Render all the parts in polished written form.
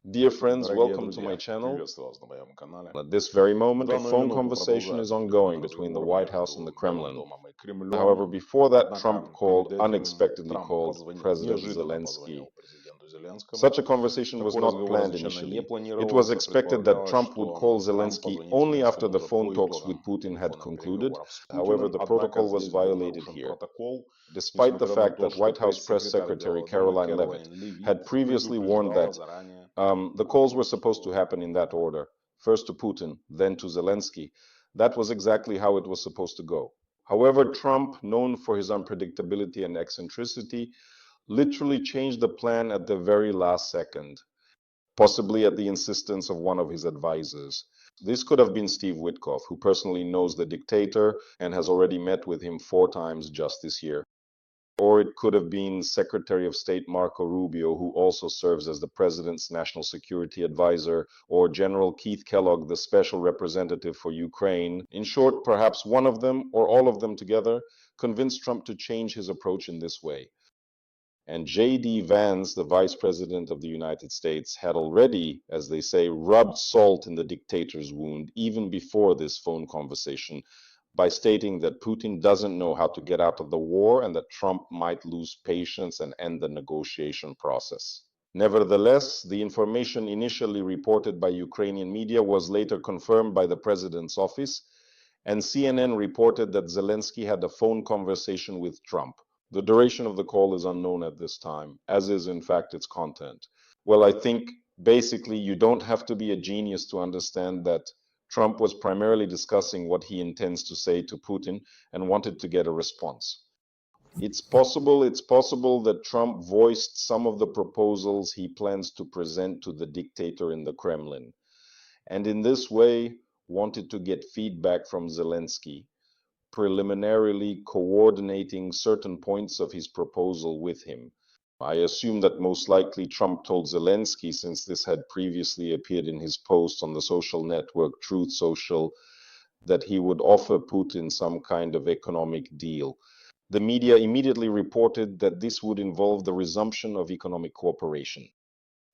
Dear friends, Дорогие welcome to my друзья, channel. приветствую вас на моем канале. At this very moment, a В данную phone минуту conversation is продолжается ongoing телефонный between the разговор White House and между the Белым Kremlin. домом и Кремлем. However, before that, Trump Однако перед called, этим unexpectedly Трамп called позвонил, President неожиданно Zelensky. позвонил президенту Зеленскому. Such a conversation was Такой not разговор planned изначально не initially. It was планировался. expected that Предполагалось, Trump would что call Трамп Zelensky позвонит only after Зеленскому the уже phone по talks with итогам Putin had телефонных concluded. переговоров с However, Путиным. the Однако protocol was здесь был violated нарушен here. протокол. Despite the Несмотря на fact то, that что White House Press пресс-секретарь Secretary Белого дома Caroline Leavitt Кэролайн Левит had previously warned предупреждала that заранее. the calls were supposed to happen in that order, first to Putin, then to Zelensky. That was exactly how it was supposed to go. However, Trump, known for his unpredictability and eccentricity, literally changed the plan at the very last second, possibly at the insistence of one of his advisors. This could have been Steve Witkoff, who personally knows the dictator and has already met with him 4 times just this year. Or it could have been Secretary of State Marco Rubio, who also serves as the president's national security advisor, or General Keith Kellogg, the special representative for Ukraine. In short, perhaps one of them, or all of them together, convinced Trump to change his approach in this way. And J.D. Vance, the Vice President of the United States, had already, as they say, rubbed salt in the dictator's wound even before this phone conversation by stating that Putin doesn't know how to get out of the war and that Trump might lose patience and end the negotiation process. Nevertheless, the information initially reported by Ukrainian media was later confirmed by the president's office, and CNN reported that Zelensky had a phone conversation with Trump. The duration of the call is unknown at this time, as is in fact its content. Well, I think basically you don't have to be a genius to understand that Trump was primarily discussing what he intends to say to Putin and wanted to get a response. It's possible that Trump voiced some of the proposals he plans to present to the dictator in the Kremlin, and in this way wanted to get feedback from Zelensky, preliminarily coordinating certain points of his proposal with him. I assume that most likely Trump told Zelensky, since this had previously appeared in his post on the social network Truth Social, that he would offer Putin some kind of economic deal. The media immediately reported that this would involve the resumption of economic cooperation.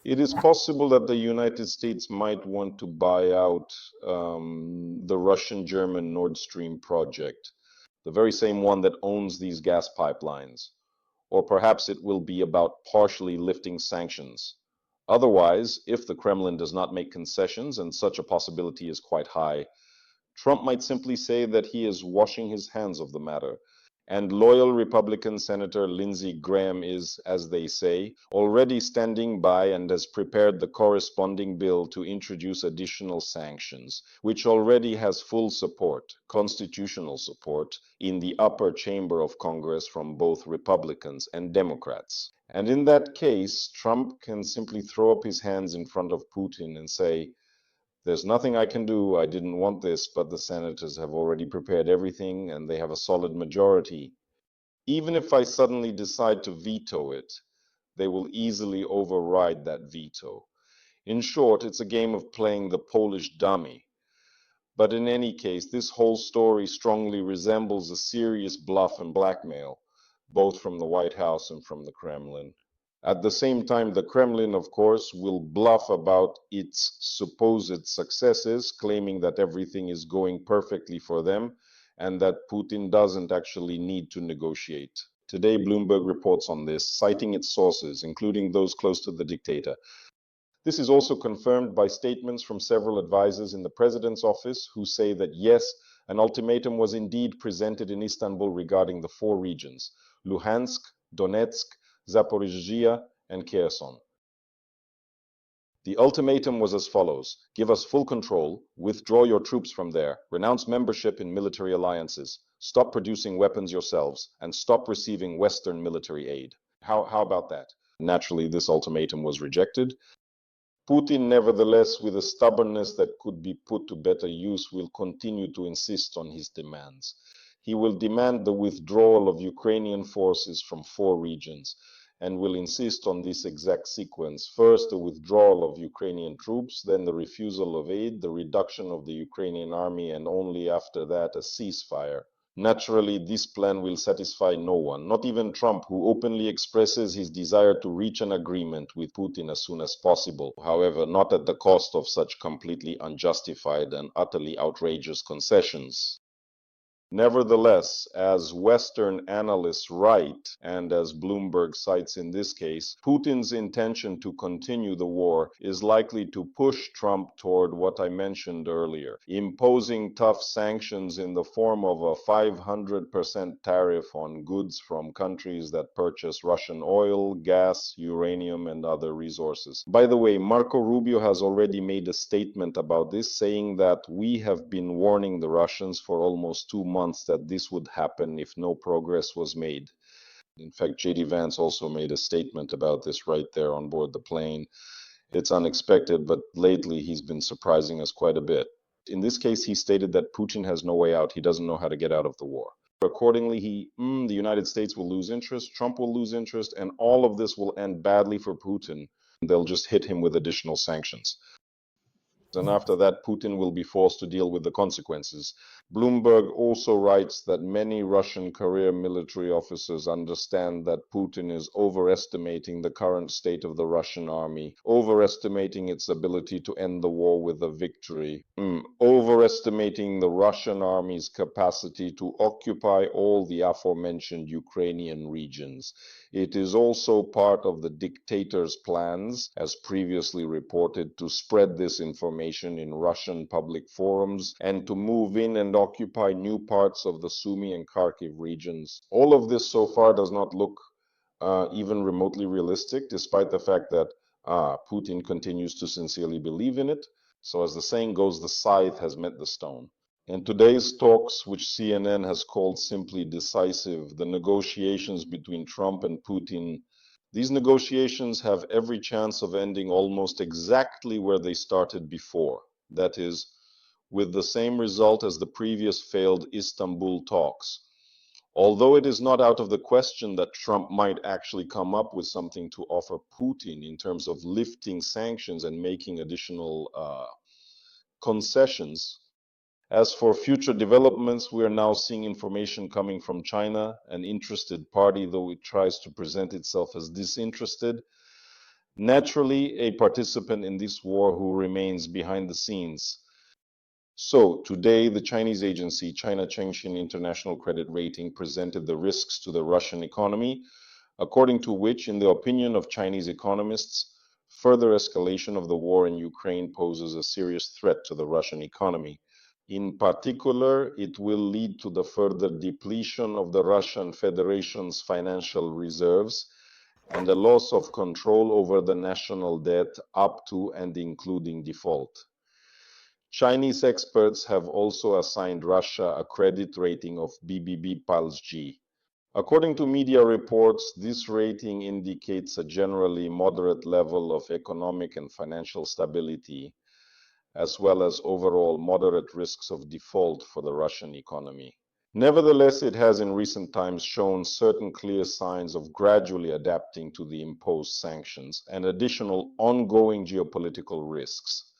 It is possible that the United States might want to buy out the Russian-German Nord Stream project, the very same one that owns these gas pipelines. Or perhaps it will be about partially lifting sanctions. Otherwise, if the Kremlin does not make concessions, and such a possibility is quite high, Trump might simply say that he is washing his hands of the matter. And loyal Republican Senator Lindsey Graham is, as they say, already standing by and has prepared the corresponding bill to introduce additional sanctions, which already has full support, constitutional support, in the upper chamber of Congress from both Republicans and Democrats. And in that case, Trump can simply throw up his hands in front of Putin and say, there's nothing I can do. I didn't want this, but the senators have already prepared everything and they have a solid majority. Even if I suddenly decide to veto it, they will easily override that veto. In short, it's a game of playing the Polish dummy. But in any case, this whole story strongly resembles a serious bluff and blackmail, both from the White House and from the Kremlin. At the same time, the Kremlin, of course, will bluff about its supposed successes, claiming that everything is going perfectly for them and that Putin doesn't actually need to negotiate. Today, Bloomberg reports on this, citing its sources, including those close to the dictator. This is also confirmed by statements from several advisors in the president's office who say that yes, an ultimatum was indeed presented in Istanbul regarding the 4 regions, Luhansk, Donetsk, Zaporizhzhia, and Kherson. The ultimatum was as follows: give us full control, withdraw your troops from there, renounce membership in military alliances, stop producing weapons yourselves, and stop receiving Western military aid. How about that? Naturally, this ultimatum was rejected. Putin, nevertheless, with a stubbornness that could be put to better use, will continue to insist on his demands. He will demand the withdrawal of Ukrainian forces from 4 regions and will insist on this exact sequence. First, the withdrawal of Ukrainian troops, then the refusal of aid, the reduction of the Ukrainian army, and only after that a ceasefire. Naturally, this plan will satisfy no one, not even Trump, who openly expresses his desire to reach an agreement with Putin as soon as possible, however, not at the cost of such completely unjustified and utterly outrageous concessions. Nevertheless, as Western analysts write, and as Bloomberg cites in this case, Putin's intention to continue the war is likely to push Trump toward what I mentioned earlier, imposing tough sanctions in the form of a 500% tariff on goods from countries that purchase Russian oil, gas, uranium, and other resources. By the way, Marco Rubio has already made a statement about this, saying that we have been warning the Russians for almost 2 months that this would happen if no progress was made. In fact, J.D. Vance also made a statement about this right there on board the plane. It's unexpected, but lately he's been surprising us quite a bit. In this case, he stated that Putin has no way out. He doesn't know how to get out of the war. Accordingly, the United States will lose interest, Trump will lose interest, and all of this will end badly for Putin. They'll just hit him with additional sanctions. And after that, Putin will be forced to deal with the consequences. Bloomberg also writes that many Russian career military officers understand that Putin is overestimating the current state of the Russian army, overestimating its ability to end the war with a victory, overestimating the Russian army's capacity to occupy all the aforementioned Ukrainian regions. It is also part of the dictator's plans, as previously reported, to spread this information in Russian public forums and to move in and occupy new parts of the Sumy and Kharkiv regions. All of this so far does not look even remotely realistic, despite the fact that Putin continues to sincerely believe in it. So as the saying goes, the scythe has met the stone. In today's talks, which CNN has called simply decisive, the negotiations between Trump and Putin, these negotiations have every chance of ending almost exactly where they started before. That is, with the same result as the previous failed Istanbul talks. Although it is not out of the question that Trump might actually come up with something to offer Putin in terms of lifting sanctions and making additional concessions. As for future developments, we are now seeing information coming from China, an interested party, though it tries to present itself as disinterested. Naturally, a participant in this war who remains behind the scenes. So, today, the Chinese agency, China Chengxin International Credit Rating, presented the risks to the Russian economy, according to which, in the opinion of Chinese economists, further escalation of the war in Ukraine poses a serious threat to the Russian economy. In particular, it will lead to the further depletion of the Russian Federation's financial reserves and a loss of control over the national debt up to and including default. Chinese experts have also assigned Russia a credit rating of BBB Pulse G. According to media reports, this rating indicates a generally moderate level of economic and financial stability, as well as overall moderate risks of default for the Russian economy. Nevertheless, it has in recent times shown certain clear signs of gradually adapting to the imposed sanctions and additional ongoing geopolitical risks.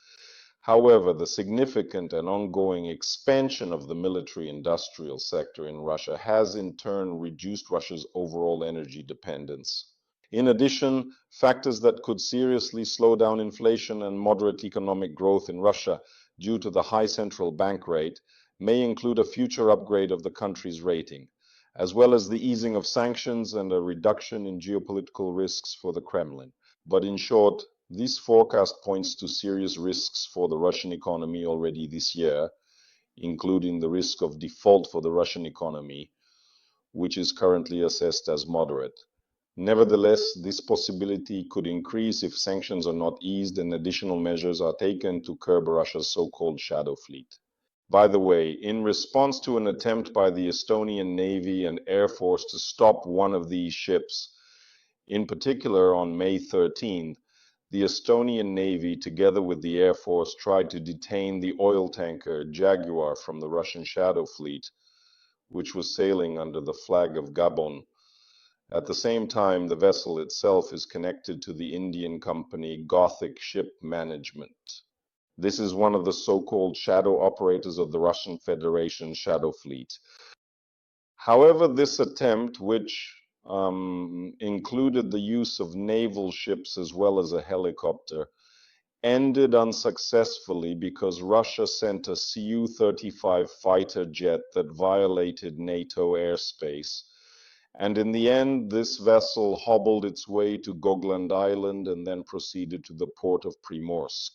However, the significant and ongoing expansion of the military-industrial sector in Russia has in turn reduced Russia's overall energy dependence. In addition, factors that could seriously slow down inflation and moderate economic growth in Russia due to the high central bank rate may include a future upgrade of the country's rating, as well as the easing of sanctions and a reduction in geopolitical risks for the Kremlin. But in short, this forecast points to serious risks for the Russian economy already this year, including the risk of default for the Russian economy, which is currently assessed as moderate. Nevertheless, this possibility could increase if sanctions are not eased and additional measures are taken to curb Russia's so-called shadow fleet. By the way, in response to an attempt by the Estonian Navy and Air Force to stop one of these ships, in particular on May 13th, the Estonian Navy, together with the Air Force, tried to detain the oil tanker Jaguar from the Russian shadow fleet, which was sailing under the flag of Gabon. At the same time, the vessel itself is connected to the Indian company Gothic Ship Management. This is one of the so-called shadow operators of the Russian Federation shadow fleet. However, this attempt, which included the use of naval ships as well as a helicopter, ended unsuccessfully because Russia sent a Su-35 fighter jet that violated NATO airspace. And in the end, this vessel hobbled its way to Gogland Island and then proceeded to the port of Primorsk.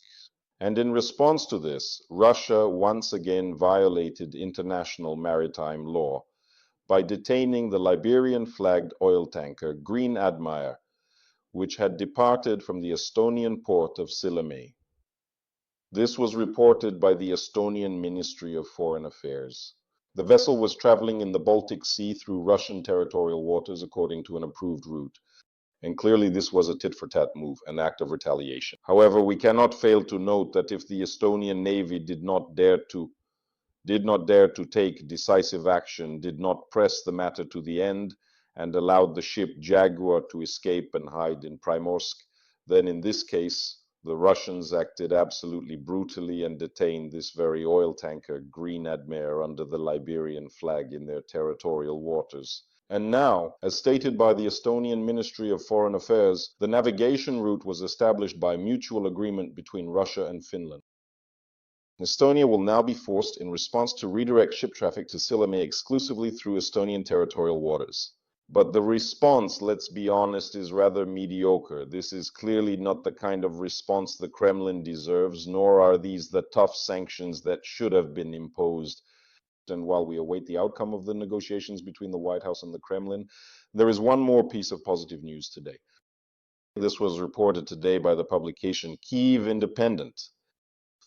And in response to this, Russia once again violated international maritime law by detaining the Liberian-flagged oil tanker Green Admire, which had departed from the Estonian port of Sillamäe. This was reported by the Estonian Ministry of Foreign Affairs. The vessel was traveling in the Baltic Sea through Russian territorial waters according to an approved route. And clearly this was a tit-for-tat move, an act of retaliation. However, we cannot fail to note that if the Estonian Navy did not dare to take decisive action, did not press the matter to the end, and allowed the ship Jaguar to escape and hide in Primorsk, then in this case, the Russians acted absolutely brutally and detained this very oil tanker, Green Admire, under the Liberian flag in their territorial waters. And now, as stated by the Estonian Ministry of Foreign Affairs, the navigation route was established by mutual agreement between Russia and Finland. Estonia will now be forced in response to redirect ship traffic to Sillamäe exclusively through Estonian territorial waters. But the response, let's be honest, is rather mediocre. This is clearly not the kind of response the Kremlin deserves, nor are these the tough sanctions that should have been imposed. And while we await the outcome of the negotiations between the White House and the Kremlin, there is one more piece of positive news today. This was reported today by the publication Kyiv Independent.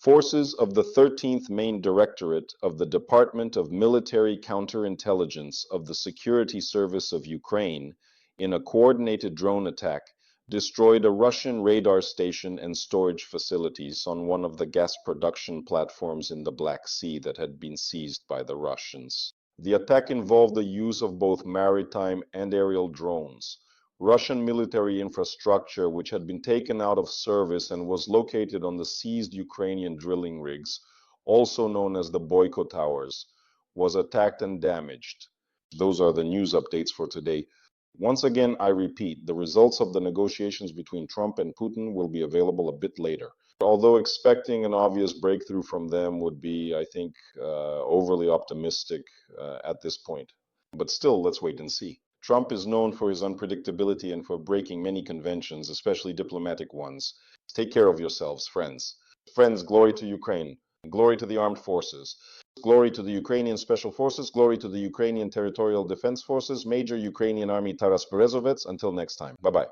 Forces of the 13th Main Directorate of the Department of Military Counterintelligence of the Security Service of Ukraine, in a coordinated drone attack, destroyed a Russian radar station and storage facilities on one of the gas production platforms in the Black Sea that had been seized by the Russians. The attack involved the use of both maritime and aerial drones. Russian military infrastructure, which had been taken out of service and was located on the seized Ukrainian drilling rigs, also known as the Boyko Towers, was attacked and damaged. Those are the news updates for today. Once again, I repeat, the results of the negotiations between Trump and Putin will be available a bit later. Although expecting an obvious breakthrough from them would be, I think, overly optimistic at this point. But still, let's wait and see. Trump is known for his unpredictability and for breaking many conventions, especially diplomatic ones. Take care of yourselves, friends. Friends, glory to Ukraine. Glory to the armed forces. Glory to the Ukrainian Special Forces. Glory to the Ukrainian Territorial Defense Forces. Major Ukrainian Army Taras BEREZOVETS. Until next time. Bye-bye.